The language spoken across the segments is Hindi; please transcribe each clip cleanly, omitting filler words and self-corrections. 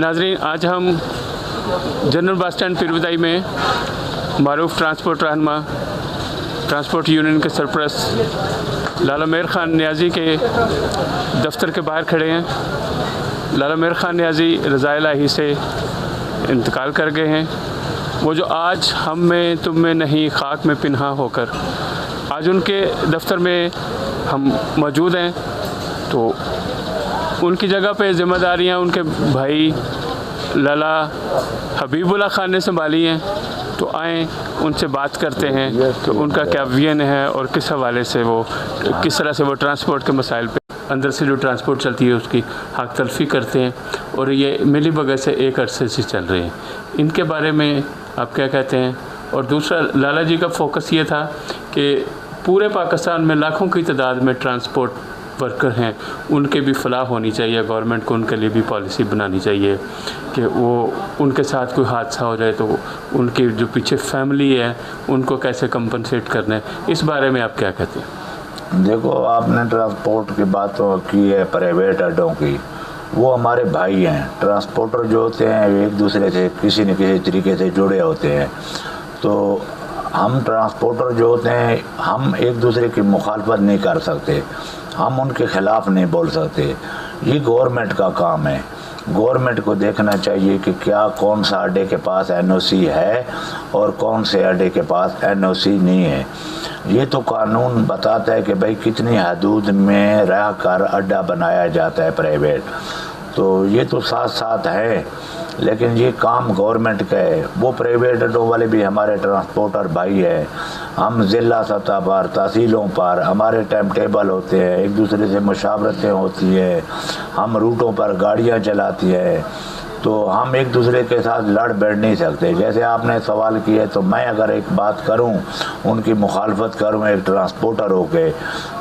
नाजरीन, आज हम जनरल बस स्टैंड पीरबदाई में मारूफ ट्रांसपोर्ट रहनुमा ट्रांसपोर्ट यूनियन के सरपरस्त लाला मेहर खान नियाज़ी के दफ्तर के बाहर खड़े हैं। लाला मेहर खान नियाज़ी रज़ाए इलाही से इंतकाल कर गए हैं। वो जो आज हम में तुम में नहीं खाक में पिन्हा होकर आज उनके दफ्तर में हम मौजूद हैं, तो उनकी जगह पे ज़िम्मेदारियाँ उनके भाई लाला हबीबुल्लाह खान ने संभाली हैं। तो आएँ उनसे बात करते हैं तो उनका क्या विजन है और किस हवाले से वो किस तरह से वो ट्रांसपोर्ट के मसाइल पे अंदर से जो ट्रांसपोर्ट चलती है उसकी हक तलफी करते हैं, और ये मिली भगत से एक अरसे से चल रहे हैं। इनके बारे में आप क्या कहते हैं? और दूसरा, लाला जी का फोकस ये था कि पूरे पाकिस्तान में लाखों की तादाद में ट्रांसपोर्ट वर्कर हैं, उनके भी फलाह होनी चाहिए। गवर्नमेंट को उनके लिए भी पॉलिसी बनानी चाहिए कि वो उनके साथ कोई हादसा हो जाए तो उनकी जो पीछे फैमिली है उनको कैसे कंपनसेट करना है। इस बारे में आप क्या कहते हैं? देखो, आपने ट्रांसपोर्ट की बातों की है, प्राइवेट अड्डों की, वो हमारे भाई हैं। ट्रांसपोर्टर जो होते हैं एक दूसरे से किसी न किसी तरीके से जुड़े होते हैं। तो हम ट्रांसपोर्टर जो होते हैं, हम एक दूसरे की मुखालफत नहीं कर सकते, हम उनके ख़िलाफ़ नहीं बोल सकते। ये गवर्नमेंट का काम है। गवर्नमेंट को देखना चाहिए कि क्या कौन सा अड्डे के पास एनओसी है और कौन से अड्डे के पास एनओसी नहीं है। ये तो कानून बताता है कि भाई कितनी हदूद में रह कर अड्डा बनाया जाता है प्राइवेट। तो ये तो साथ साथ है, लेकिन ये काम गवर्नमेंट का है। वो प्राइवेट अड्डों वाले भी हमारे ट्रांसपोर्टर भाई हैं। हम ज़िला सतह पर, तहसीलों पर हमारे टाइम टेबल होते हैं, एक दूसरे से मुशावरतें होती हैं, हम रूटों पर गाड़ियाँ चलाती हैं। तो हम एक दूसरे के साथ लड़ बैठ नहीं सकते। जैसे आपने सवाल किया, तो मैं अगर एक बात करूं, उनकी मुखालफत करूं एक ट्रांसपोर्टर होके,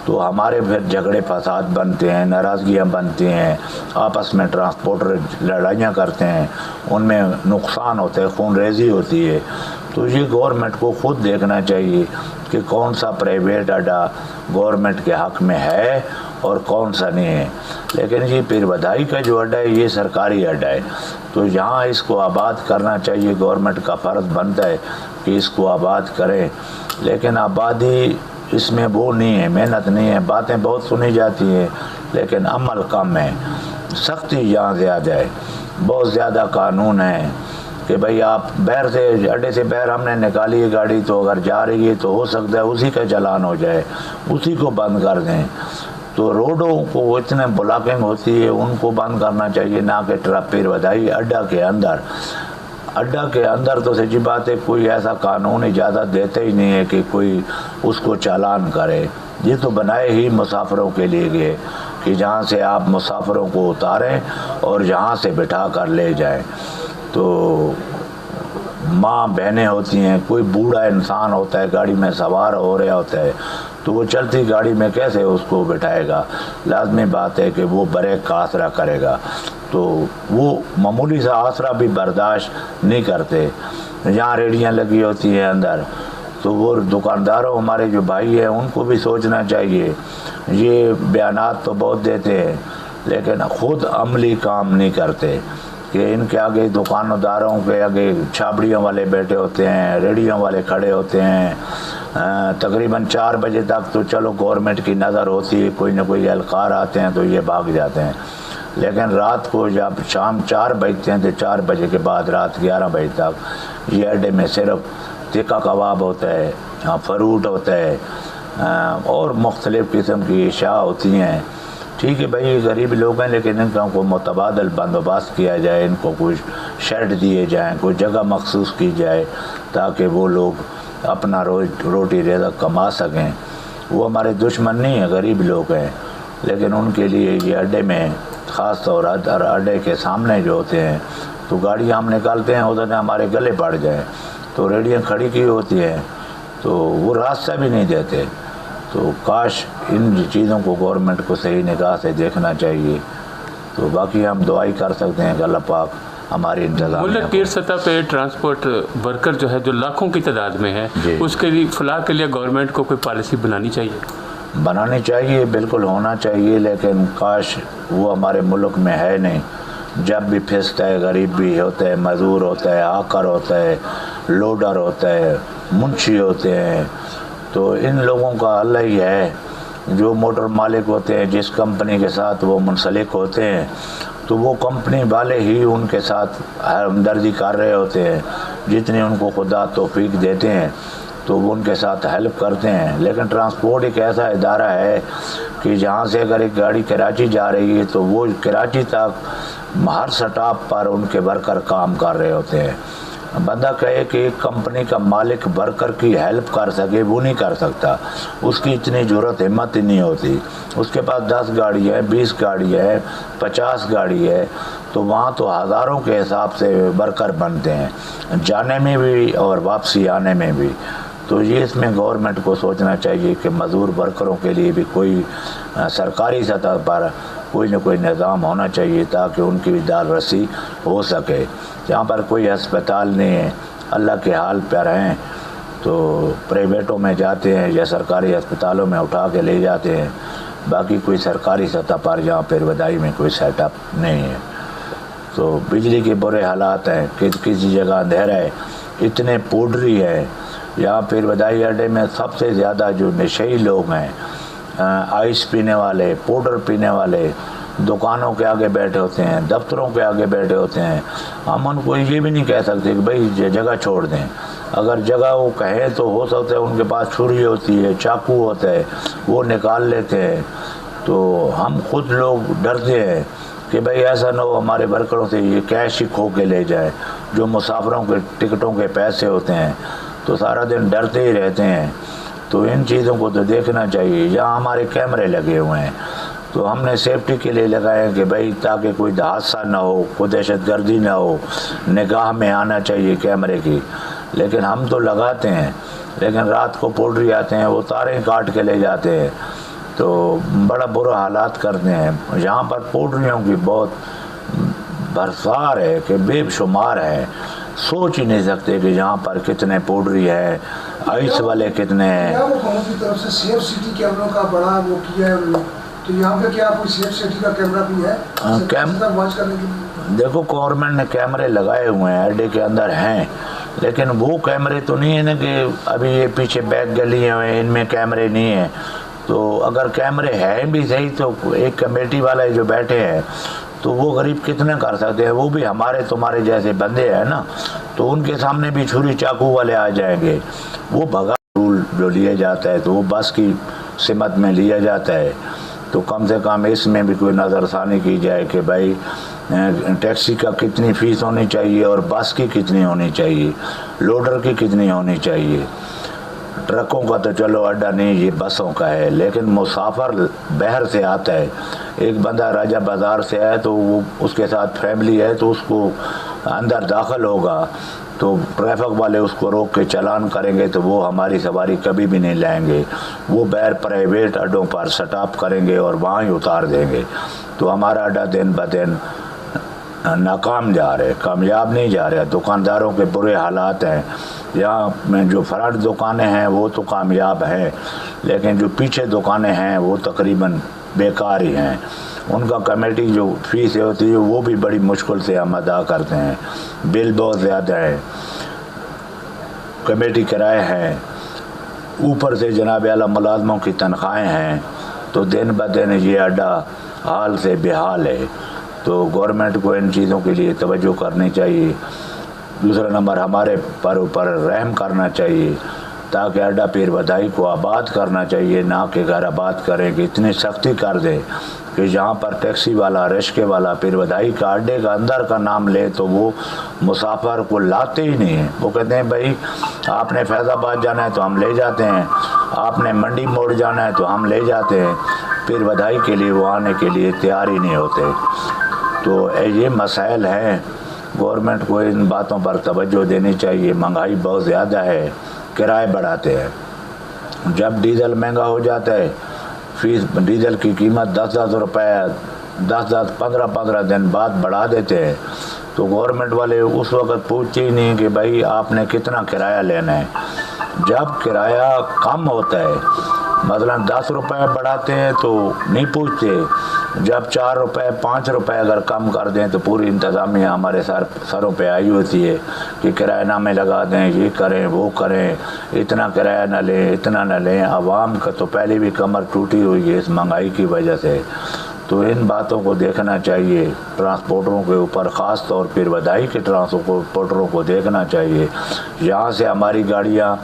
तो हमारे फिर झगड़े फसाद बनते हैं, नाराज़गियाँ बनती हैं, आपस में ट्रांसपोर्टर लड़ाइयाँ करते हैं, उनमें नुकसान होते हैं, खून रेज़ी होती है। तो ये गवर्नमेंट को ख़ुद देखना चाहिए कि कौन सा प्राइवेट अड्डा गवर्नमेंट के हक़ में है और कौन सा नहीं है। लेकिन ये पीरबदाई का जो अड्डा है ये सरकारी अड्डा है, तो यहाँ इसको आबाद करना चाहिए। गवर्नमेंट का फ़र्ज़ बनता है कि इसको आबाद करें, लेकिन आबादी इसमें वो नहीं है, मेहनत नहीं है। बातें बहुत सुनी जाती हैं लेकिन अमल कम है, सख्ती यहाँ ज़्यादा है। बहुत ज़्यादा कानून है कि भाई आप बाहर से अड्डे से बाहर हमने निकाली है गाड़ी, तो अगर जा रही है तो हो सकता है उसी का चालान हो जाए, उसी को बंद कर दें। तो रोडों को इतने ब्लॉकिंग होती है, उनको बंद करना चाहिए, ना कि पीरबदाई अड्डा के अंदर। अड्डा के अंदर तो सच्ची बात है कोई ऐसा कानून इजाज़त देते ही नहीं है कि कोई उसको चालान करे। ये तो बनाए ही मुसाफिरों के लिए गए कि जहाँ से आप मुसाफिरों को उतारें और जहाँ से बिठा कर ले जाएं। तो माँ बहनें होती हैं, कोई बूढ़ा इंसान होता है गाड़ी में सवार हो रहा होता है, तो वो चलती गाड़ी में कैसे उसको बिठाएगा? लाजमी बात है कि वो ब्रेक का आसरा करेगा, तो वो मामूली सा आसरा भी बर्दाश्त नहीं करते। यहाँ रेडियाँ लगी होती हैं अंदर, तो वो दुकानदारों हमारे जो भाई हैं उनको भी सोचना चाहिए। ये बयानात तो बहुत देते हैं लेकिन ख़ुद अमली काम नहीं करते कि इनके आगे दुकानदारों के आगे छाबड़ियों वाले बैठे होते हैं, रेडियों वाले खड़े होते हैं। तकरीबन 4 बजे तक तो चलो गवर्नमेंट की नज़र होती है, कोई ना कोई एहलकार आते हैं तो ये भाग जाते हैं। लेकिन रात को जब शाम 4 बजते हैं तो 4 बजे के बाद रात 11 बजे तक ये अड्डे में सिर्फ तिक्का कबाब होता है, फ्रूट होता है और मुख्तलिफ़ किस्म की अशिया होती हैं। ठीक है भाई, ये गरीब लोग हैं, लेकिन इनको मुतबादल बंदोबस्त किया जाए, इनको कुछ शेड दिए जाएँ, कोई जगह मखसूस की जाए ताकि वो लोग अपना रोटी रिज़्क़ कमा सकें। वो हमारे दुश्मन नहीं है, गरीब लोग हैं, लेकिन उनके लिए ये अड्डे में ख़ास तौर पर अड्डे के सामने जो होते हैं तो गाड़ियाँ हम निकालते हैं, उधर हमारे गले पड़ जाएँ, तो रेडियाँ खड़ी की होती हैं तो वो रास्ता भी नहीं देते। तो काश इन चीज़ों को गवर्नमेंट को सही निगाह से देखना चाहिए। तो बाकी हम दुआई कर सकते हैं कि अल्लाह पाक हमारी इंतज़ाम। मुल्क की सतह पे ट्रांसपोर्ट वर्कर जो है, जो लाखों की तादाद में है, उसके लिए फलाह के लिए गवर्नमेंट को कोई पॉलिसी बनानी चाहिए। बिल्कुल होना चाहिए, लेकिन काश वो हमारे मुल्क में है नहीं। जब भी फिसता है, गरीब भी होता है, मजदूर होता है, आकर होता है, लोडर होता है, मुंशी होते हैं, तो इन लोगों का अल्लाह ही है। जो मोटर मालिक होते हैं, जिस कंपनी के साथ वो मुंसलिक होते हैं, तो वो कंपनी वाले ही उनके साथ हमदर्दी कर रहे होते हैं। जितनी उनको खुदा तौफीक देते हैं तो वो उनके साथ हेल्प करते हैं। लेकिन ट्रांसपोर्ट एक ऐसा इदारा है कि जहाँ से अगर एक गाड़ी कराची जा रही है तो वो कराची तक हर स्टॉप पर उनके वर्कर काम कर रहे होते हैं। बंदा कहे कि एक कंपनी का मालिक वर्कर की हेल्प कर सके, वो नहीं कर सकता, उसकी इतनी ज़रूरत हिम्मत ही नहीं होती। उसके पास 10 गाड़ी है, 20 गाड़ी है, 50 गाड़ी है, तो वहाँ तो हज़ारों के हिसाब से वर्कर बनते हैं, जाने में भी और वापसी आने में भी। तो ये इसमें गवर्नमेंट को सोचना चाहिए कि मज़दूर वर्करों के लिए भी कोई सरकारी सतह पर कोई न कोई निज़ाम होना चाहिए ताकि उनकी भी दाल रसी हो सके। जहाँ पर कोई अस्पताल नहीं है, अल्लाह के हाल पर हैं, तो प्राइवेटों में जाते हैं या सरकारी अस्पतालों में उठा के ले जाते हैं। बाकी कोई सरकारी सतह पर यहाँ पर वदाई में कोई सेटअप नहीं है। तो बिजली के बुरे हालात हैं, किसी जगह अंधेरा है, इतने पोडरी है। यहाँ पर वदाई अड्डे में सबसे ज़्यादा जो नशेई लोग हैं, आइस पीने वाले, पाउडर पीने वाले, दुकानों के आगे बैठे होते हैं, दफ्तरों के आगे बैठे होते हैं। हम उनको ये भी नहीं कह सकते कि भाई जगह छोड़ दें। अगर जगह वो कहें तो हो सकता है उनके पास छुरी होती है, चाकू होता है, वो निकाल लेते हैं। तो हम खुद लोग डरते हैं कि भाई ऐसा ना हो हमारे वर्करों से ये कैश ही खो के ले जाए। जो मुसाफिरों के टिकटों के पैसे होते हैं तो सारा दिन डरते ही रहते हैं। तो इन चीज़ों को तो देखना चाहिए। यहाँ हमारे कैमरे लगे हुए हैं तो हमने सेफ्टी के लिए लगाए कि भाई ताकि कोई हादसा ना हो, कोई दहशतगर्दी ना हो, निगाह में आना चाहिए कैमरे की। लेकिन हम तो लगाते हैं, लेकिन रात को पोल्ट्री आते हैं, वो तारें काट के ले जाते हैं, तो बड़ा बुरा हालात करते हैं। यहाँ पर पोल्ट्रियों की बहुत बरसार है कि बेशुमार है, सोच ही नहीं सकते कि यहाँ पर कितने पोल्ट्री है, आइस वाले कितने हैं। वो कौन सी तरफ से सेफ सिटी कैमरों का बड़ा वो किया है उन्होंने, तो यहाँ पे क्या कोई सेफ सिटी का कैमरा भी है वॉच करने के लिए? देखो गवर्नमेंट ने कैमरे लगाए हुए हैं, अड्डे के अंदर हैं, लेकिन वो कैमरे तो नहीं है ना कि अभी ये पीछे बैक गली है इनमें कैमरे नहीं हैं। तो अगर कैमरे हैं भी सही तो एक कमेटी वाले जो बैठे हैं तो वो गरीब कितने कर सकते हैं। वो भी हमारे तुम्हारे जैसे बंदे हैं ना, तो उनके सामने भी छुरी चाकू वाले आ जाएंगे। वो भगा रूल जो लिया जाता है तो वो बस की सिमत में लिया जाता है। तो कम से कम इसमें भी कोई नज़रसानी की जाए कि भाई टैक्सी का कितनी फ़ीस होनी चाहिए और बस की कितनी होनी चाहिए, लोडर की कितनी होनी चाहिए। ट्रकों का तो चलो अड्डा नहीं, ये बसों का है। लेकिन मुसाफिर बहर से आता है, एक बंदा राजा बाज़ार से आए तो वो उसके साथ फैमिली है तो उसको अंदर दाखिल होगा तो ट्रैफिक वाले उसको रोक के चालान करेंगे तो वो हमारी सवारी कभी भी नहीं लाएंगे। वो बैर प्राइवेट अड्डों पर स्टॉप करेंगे और वहाँ ही उतार देंगे। तो हमारा अड्डा दिन ब दिन नाकाम जा रहे, कामयाब नहीं जा रहे। दुकानदारों के बुरे हालात हैं। यहाँ में जो फ्रंट दुकानें हैं वो तो कामयाब हैं, लेकिन जो पीछे दुकानें हैं वो तकरीबन बेकार ही हैं। उनका कमेटी जो फीस होती है वो भी बड़ी मुश्किल से हम अदा करते हैं। बिल बहुत ज़्यादा है, कमेटी किराए हैं, ऊपर से जनाब आला मुलाजमों की तनख्वाहें हैं। तो दिन ब दिन ये अड्डा हाल से बेहाल है। तो गवर्नमेंट को इन चीज़ों के लिए तवज्जो करनी चाहिए। दूसरा नंबर हमारे पर ऊपर रहम करना चाहिए ताकि अड्डा पीर बधाई को आबाद करना चाहिए, ना कि घर आबाद करें कि इतनी सख्ती कर दे कि जहाँ पर टैक्सी वाला, रिश्के वाला पीर बधाई का अड्डे का अंदर का नाम ले तो वो मुसाफिर को लाते ही नहीं हैं। वो कहते हैं भाई आपने फैज़ाबाद जाना है तो हम ले जाते हैं, आपने मंडी मोड़ जाना है तो हम ले जाते हैं। पीर बधाई के लिए वो आने के लिए तैयार ही नहीं होते। तो ये मसाइल हैं, गवर्नमेंट को इन बातों पर तवज्जो देनी चाहिए। महंगाई बहुत ज़्यादा है, किराए बढ़ाते हैं। जब डीजल महंगा हो जाता है, फीस डीजल की कीमत 10,000 रुपये 15 दिन बाद बढ़ा देते हैं। तो गवर्नमेंट वाले उस वक़्त पूछते ही नहीं कि भाई आपने कितना किराया लेना है। जब किराया कम होता है, मतलब 10 रुपए बढ़ाते हैं तो नहीं पूछते, जब 4 रुपए 5 रुपए अगर कम कर दें तो पूरी इंतज़ामिया हमारे सरों पे आई होती है कि किराएनामे लगा दें, ये करें वो करें, इतना किराया न लें इतना न लें। आवाम का तो पहले भी कमर टूटी हुई है इस महंगाई की वजह से। तो इन बातों को देखना चाहिए, ट्रांसपोर्टरों के ऊपर ख़ास तौर पर वधाई के ट्रांसपोर्टरों को देखना चाहिए। यहाँ से हमारी गाड़ियाँ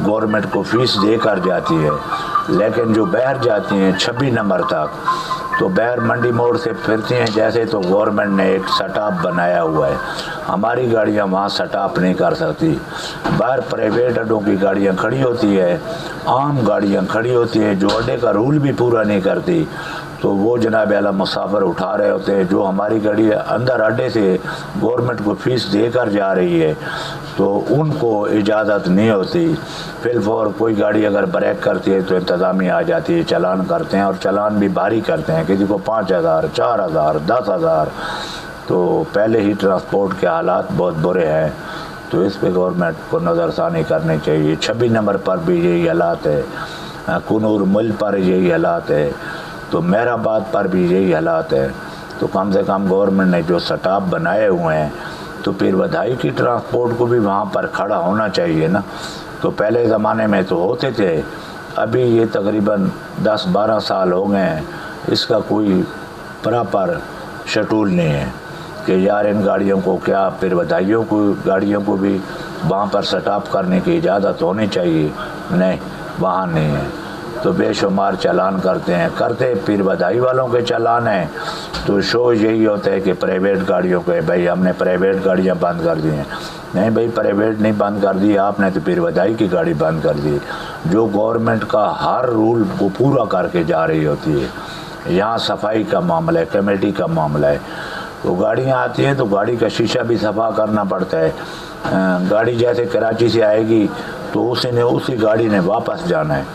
गवर्नमेंट को फ़ीस देकर जाती है, लेकिन जो बाहर जाती हैं 26 नंबर तक, तो बाहर मंडी मोड़ से फिरती हैं जैसे, तो गवर्नमेंट ने एक स्टॉप बनाया हुआ है। हमारी गाड़ियाँ वहाँ स्टॉप नहीं कर सकती। बाहर प्राइवेट अड्डों की गाड़ियाँ खड़ी होती है, आम गाड़ियाँ खड़ी होती हैं जो अड्डे का रूल भी पूरा नहीं करती, तो वो जनाब आला मुसाफिर उठा रहे होते हैं। जो हमारी गाड़ी अंदर अड्डे से गवर्नमेंट को फ़ीस देकर जा रही है तो उनको इजाज़त नहीं होती। फिलफौर कोई गाड़ी अगर ब्रेक करती है तो इंतज़ामिया आ जाती है, चालान करते हैं, और चालान भी भारी करते हैं, किसी को 5000, 4000, 10,000। तो पहले ही ट्रांसपोर्ट के हालात बहुत बुरे हैं, तो इस पे गवर्नमेंट को नज़रसानी करनी चाहिए। 26 नंबर पर भी यही हालात है, कुनूर मिल पर यही हालात है, तो मेहराबाद पर भी यही हालात है। तो कम से कम गवर्नमेंट ने जो स्टॉप बनाए हुए हैं तो फिर वधाई की ट्रांसपोर्ट को भी वहाँ पर खड़ा होना चाहिए ना। तो पहले ज़माने में तो होते थे, अभी ये तकरीबन 10-12 साल हो गए हैं, इसका कोई प्रॉपर शेड्यूल नहीं है कि यार इन गाड़ियों को क्या, फिर वधाइयों को गाड़ियों को भी वहाँ पर स्टॉप करने की इजाज़त होनी चाहिए। नहीं, वहाँ नहीं है, तो बेशुमार चालान करते फिर वधाई वालों के चालान हैं। तो शो यही होता है कि प्राइवेट गाड़ियों के, भाई हमने प्राइवेट गाड़ियाँ बंद कर दी हैं। नहीं भाई, प्राइवेट नहीं बंद कर दी आपने, तो फिर वधाई की गाड़ी बंद कर दी, जो गवर्नमेंट का हर रूल को पूरा करके जा रही होती है। यहाँ सफाई का मामला है, कमेटी का मामला है, तो गाड़ियाँ आती हैं तो गाड़ी का शीशा भी सफ़ा करना पड़ता है। गाड़ी जैसे कराची से आएगी तो उसी गाड़ी ने वापस जाना है,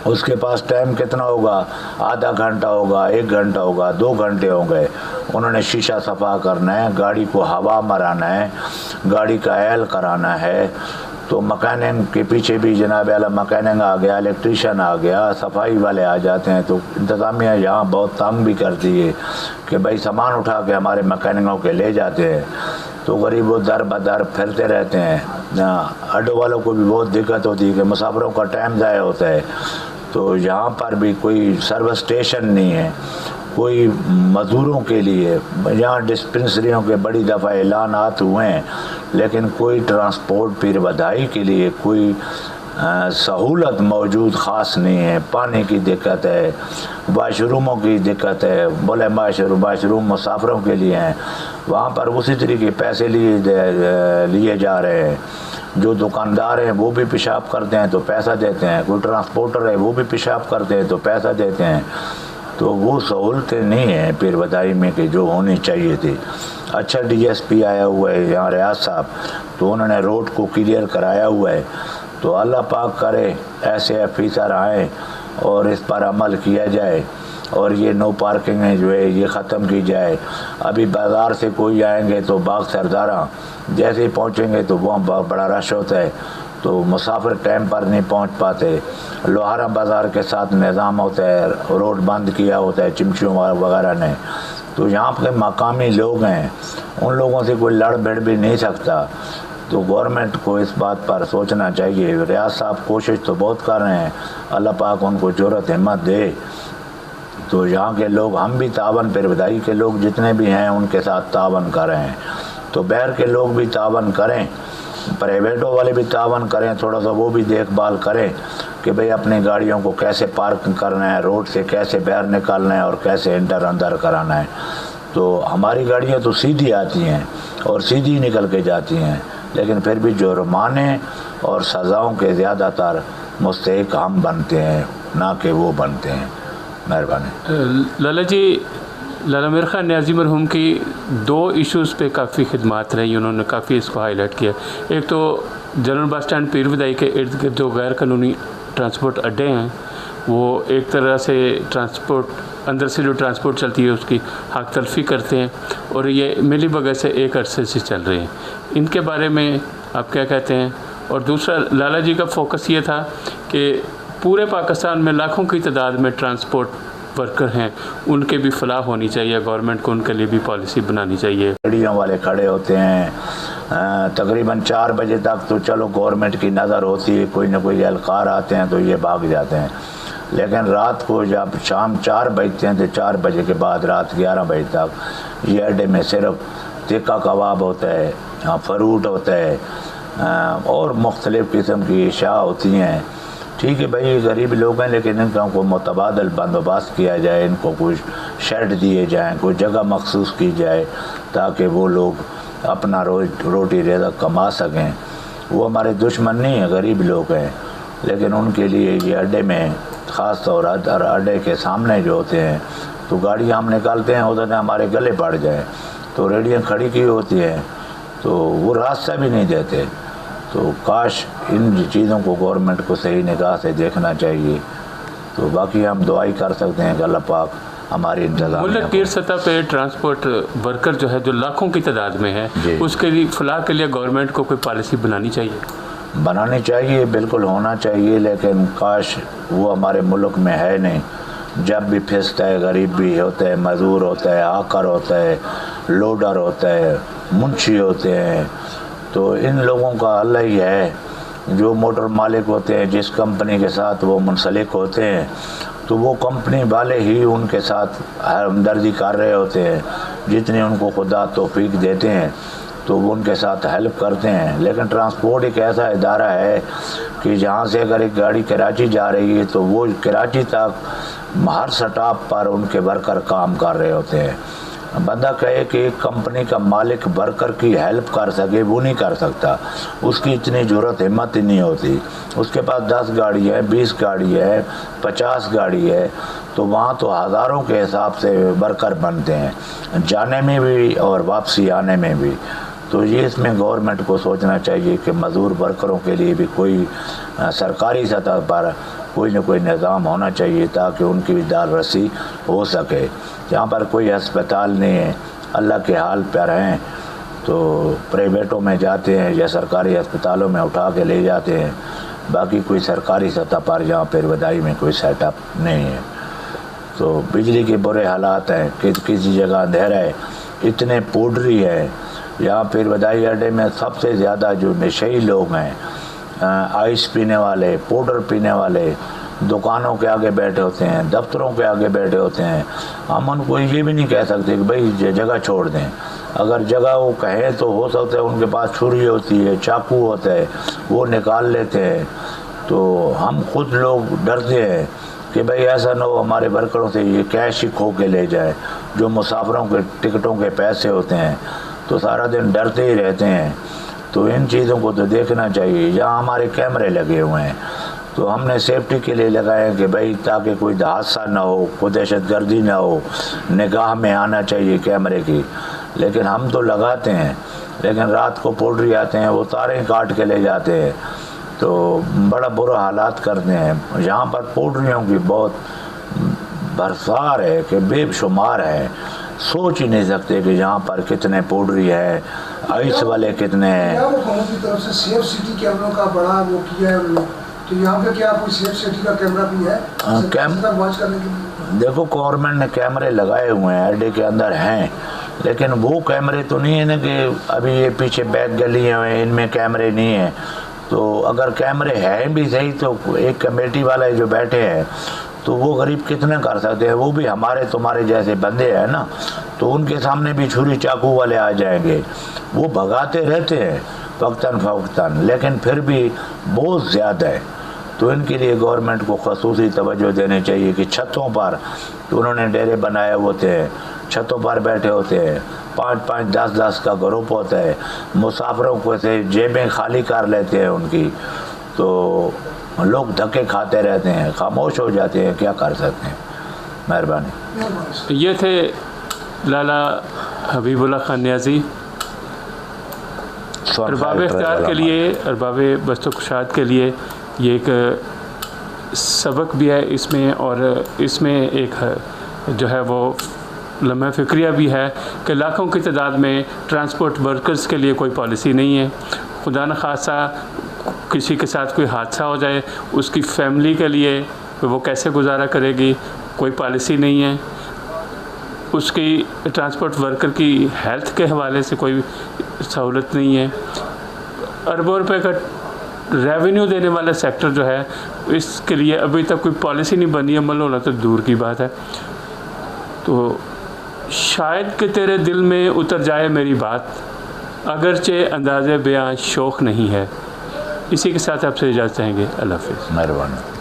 उसके पास टाइम कितना होगा, आधा घंटा होगा, 1 घंटा होगा, 2 घंटे होंगे। उन्होंने शीशा सफ़ा करना है, गाड़ी को हवा मराना है, गाड़ी का ऑयल कराना है। तो मकैनिक के पीछे भी जनाब आला मकैनिक आ गया, इलेक्ट्रीशियन आ गया, सफाई वाले आ जाते हैं। तो इंतज़ामिया यहाँ बहुत तंग भी करती है कि भाई सामान उठा के हमारे मकैनिकों के ले जाते हैं, तो गरीब वो दर बदर फिरते रहते हैं। अड्डों वालों को भी बहुत दिक्कत होती है कि मुसाफिरों का टाइम ज़ाया होता है। तो यहाँ पर भी कोई सर्विस स्टेशन नहीं है, कोई मज़दूरों के लिए। यहाँ डिस्पेंसरियों के बड़ी दफ़ा ऐलानात हुए हैं, लेकिन कोई ट्रांसपोर्ट फिर वधाई के लिए कोई सहूलत मौजूद ख़ास नहीं है। पानी की दिक्कत है, वाशरूमों की दिक्कत है, बोले वाशरूम मुसाफिरों के लिए हैं, वहाँ पर उसी तरीके पैसे लिए जा रहे हैं। जो दुकानदार हैं वो भी पेशाब करते हैं तो पैसा देते हैं, कोई ट्रांसपोर्टर है वो भी पेशाब करते हैं तो पैसा देते हैं। तो वो सहूलतें नहीं हैं फिर वधाई में कि जो होनी चाहिए थी। अच्छा DSP आया हुआ है यहाँ रियाज साहब, तो उन्होंने रोड को क्लियर कराया हुआ है। तो अल्लाह पाक करे ऐसे ऑफिसर आएँ और इस पर अमल किया जाए और ये नो पार्किंग है जो है ये ख़त्म की जाए। अभी बाज़ार से कोई आएंगे तो बाग सरदारा जैसे ही पहुँचेंगे तो वहाँ बड़ा रश होता है, तो मुसाफिर टाइम पर नहीं पहुँच पाते। लोहारा बाज़ार के साथ निज़ाम होता है, रोड बंद किया होता है चिमचियों वगैरह ने। तो यहाँ के मकामी लोग हैं, उन लोगों से कोई लड़ भिड़ भी नहीं सकता। तो गवर्नमेंट को इस बात पर सोचना चाहिए। रियाज साहब कोशिश तो बहुत कर रहे हैं, अल्लाह पाक उनको ज़रूरत हिम्मत दे। तो यहाँ के लोग, हम भी तावन फिर वधाई के लोग जितने भी हैं उनके साथ तावन कर रहे हैं। तो बाहर के लोग भी तावन करें, प्राइवेटों वाले भी तावन करें, थोड़ा सा वो भी देखभाल करें कि भाई अपनी गाड़ियों को कैसे पार्क करना है, रोड से कैसे बाहर निकालना है और कैसे अंदर कराना है। तो हमारी गाड़ियाँ तो सीधी आती हैं और सीधी निकल के जाती हैं, लेकिन फिर भी जुर्माने और सज़ाओं के ज़्यादातर मुस्तहिक हम बनते हैं, ना कि वो बनते हैं। मेहरबानी। लाला जी, लाला मेर ख़ान न्याज़ी मरहूम की 2 इश्यूज़ पे काफ़ी खिदमात रही, उन्होंने काफ़ी इसको हाईलाइट किया। एक तो जनरल बस स्टैंड पीर वधाई के इर्द गिर्द जो गैर कानूनी ट्रांसपोर्ट अड्डे हैं, वो एक तरह से ट्रांसपोर्ट अंदर से जो ट्रांसपोर्ट चलती है उसकी हक तलफी करते हैं, और ये मिली भगत से एक अरसे से चल रहे हैं। इनके बारे में आप क्या कहते हैं? और दूसरा, लाला जी का फोकस ये था कि पूरे पाकिस्तान में लाखों की तादाद में ट्रांसपोर्ट वर्कर हैं, उनके भी फलाह होनी चाहिए। गवर्नमेंट को उनके लिए भी पॉलिसी बनानी चाहिए। गाड़ियों वाले खड़े होते हैं तकरीबन 4 बजे तक, तो चलो गवर्नमेंट की नज़र होती है, कोई ना कोई एहलकार आते हैं तो ये भाग जाते हैं। लेकिन रात को जब शाम 4 बजते हैं तो 4 बजे के बाद रात 11 बजे तक ये अड्डे में सिर्फ टिक्का कबाब होता है, फ्रूट होता है और मुख्तलिफ़ किस्म की अशिया होती हैं। ठीक है भाई, गरीब लोग हैं, लेकिन इनका को मुतबादल बंदोबस्त किया जाए, इनको कुछ शेड दिए जाएँ, कोई जगह मखसूस की जाए ताकि वो लोग अपना रोटी रिज़्क़ कमा सकें। वो हमारे दुश्मन नहीं है, गरीब लोग हैं, लेकिन उनके लिए ये अड्डे में ख़ास तौर पर अड्डे के सामने जो होते हैं तो गाड़ियाँ हम निकालते हैं, उधर हमारे गले पड़ जाए तो रेडियाँ खड़ी की होती हैं तो वो रास्ता भी नहीं देते। तो काश इन चीज़ों को गवर्नमेंट को सही निगाह से देखना चाहिए। तो बाकी हम दुआई कर सकते हैं कि अल्लाह पाक हमारी इंतज़ाम। मुल्क की सतह पे ट्रांसपोर्ट वर्कर जो है, जो लाखों की तादाद में है, उसके लिए फलाह के लिए गवर्नमेंट को कोई पॉलिसी बनानी चाहिए। बिल्कुल होना चाहिए, लेकिन काश वो हमारे मुल्क में है नहीं। जब भी फिसता है, गरीब भी होता है, मज़दूर होता है, आकर होता है, लोडर होता है, मुंशी होते हैं, तो इन लोगों का अल्लाह ही है। जो मोटर मालिक होते हैं, जिस कंपनी के साथ वो मुंसलिक होते हैं, तो वो कंपनी वाले ही उनके साथ हमदर्दी कर रहे होते हैं। जितनी उनको खुदा तौफीक देते हैं तो वो उनके साथ हेल्प करते हैं। लेकिन ट्रांसपोर्ट एक ऐसा इदारा है कि जहाँ से अगर एक गाड़ी कराची जा रही है तो वो कराची तक हर स्टॉप पर उनके वर्कर काम कर रहे होते हैं। बंदा कहे कि एक कंपनी का मालिक वर्कर की हेल्प कर सके, वो नहीं कर सकता, उसकी इतनी ज़रूरत हिम्मत ही नहीं होती। उसके पास 10 गाड़ी है, 20 गाड़ी है, 50 गाड़ी है, तो वहाँ तो हज़ारों के हिसाब से वर्कर बनते हैं, जाने में भी और वापसी आने में भी। तो ये इसमें गवर्नमेंट को सोचना चाहिए कि मज़दूर वर्करों के लिए भी कोई सरकारी सतह पर कोई न कोई निज़ाम होना चाहिए ताकि उनकी भी दाल रसी हो सके। जहाँ पर कोई अस्पताल नहीं है, अल्लाह के हाल पर हैं, तो प्राइवेटों में जाते हैं या सरकारी अस्पतालों में उठा के ले जाते हैं। बाकी कोई सरकारी सतह पर जहाँ पर वदाई में कोई सेटअप नहीं है। तो बिजली के बुरे हालात हैं, किसी जगह अंधेरा है, इतने पोडरी है। यहाँ पर वदाई अड्डे में सबसे ज़्यादा जो नशेई लोग हैं, आइस पीने वाले, पाउडर पीने वाले, दुकानों के आगे बैठे होते हैं, दफ्तरों के आगे बैठे होते हैं। हम उनको ये भी नहीं कह सकते कि भाई जगह छोड़ दें। अगर जगह वो कहें तो हो सकता है उनके पास छुरी होती है, चाकू होता है, वो निकाल लेते हैं। तो हम खुद लोग डरते हैं कि भाई ऐसा ना हो हमारे वर्करों से ये कैश ही खो के ले जाए। जो मुसाफिरों के टिकटों के पैसे होते हैं तो सारा दिन डरते ही रहते हैं। तो इन चीज़ों को तो देखना चाहिए। यहाँ हमारे कैमरे लगे हुए हैं तो हमने सेफ्टी के लिए लगाए कि भाई ताकि कोई हादसा ना हो, कोई दहशतगर्दी ना हो, निगाह में आना चाहिए कैमरे की। लेकिन हम तो लगाते हैं, लेकिन रात को पोल्ट्री आते हैं, वो तारें काट के ले जाते हैं, तो बड़ा बुरा हालात करते हैं। यहाँ पर पोल्ट्रियों की बहुत बरसार है कि बेशुमार है, सोच ही नहीं सकते कि यहाँ पर कितने पोल्ट्री है, आइस वाले कितने हैं। हुकूमत की तरफ से सेफ सिटी कैमरों का बड़ा वो किया है उन्होंने, तो यहाँ पे क्या कोई सेफ सिटी का कैमरा भी है वॉच करने के लिए? देखो गवर्नमेंट ने कैमरे लगाए हुए हैं, अड्डे के अंदर हैं, लेकिन वो कैमरे तो नहीं है ना कि अभी ये पीछे बैक गलियाँ हैं इनमें कैमरे नहीं हैं। तो अगर कैमरे हैं भी सही तो एक कमेटी वाले जो बैठे हैं तो वो गरीब कितने कर सकते हैं? वो भी हमारे तुम्हारे जैसे बंदे हैं ना, तो उनके सामने भी छुरी चाकू वाले आ जाएंगे। वो भगाते रहते हैं वक्तन फ़वक्तन, लेकिन फिर भी बहुत ज़्यादा है। तो इनके लिए गवर्नमेंट को ख़ुसूसी तवज्जो देनी चाहिए कि छतों पर तो उन्होंने डेरे बनाए होते हैं, छतों पर बैठे होते हैं, 5-5, 10-10 का ग्रुप होता है, मुसाफिरों को से जेबें खाली कर लेते हैं उनकी, तो लोग धक्के खाते रहते हैं, खामोश हो जाते हैं, क्या कर सकते हैं। मेहरबानी। ये थे लाला हबीबुल्लाह खान नियाज़ी। अरबाब इख्तियार के लिए, अरबाब बस्त कुशाद के लिए ये एक सबक भी है इसमें, और इसमें एक जो है वो लम्हा फ़िक्रिया भी है कि लाखों की तादाद में ट्रांसपोर्ट वर्कर्स के लिए कोई पॉलिसी नहीं है। खुदा न खासा किसी के साथ कोई हादसा हो जाए उसकी फैमिली के लिए वो कैसे गुजारा करेगी, कोई पॉलिसी नहीं है। उसकी ट्रांसपोर्ट वर्कर की हेल्थ के हवाले से कोई सहूलत नहीं है। अरबों रुपए का रेवेन्यू देने वाला सेक्टर जो है, इसके लिए अभी तक कोई पॉलिसी नहीं बनी, अमल होना तो दूर की बात है। तो शायद कि तेरे दिल में उतर जाए मेरी बात, अगरचे अंदाज़े बयां शौक़ नहीं है। इसी के साथ आपसे इजाज़त चाहेंगे। अल्लाह हाफ़िज़। मेहरबानी।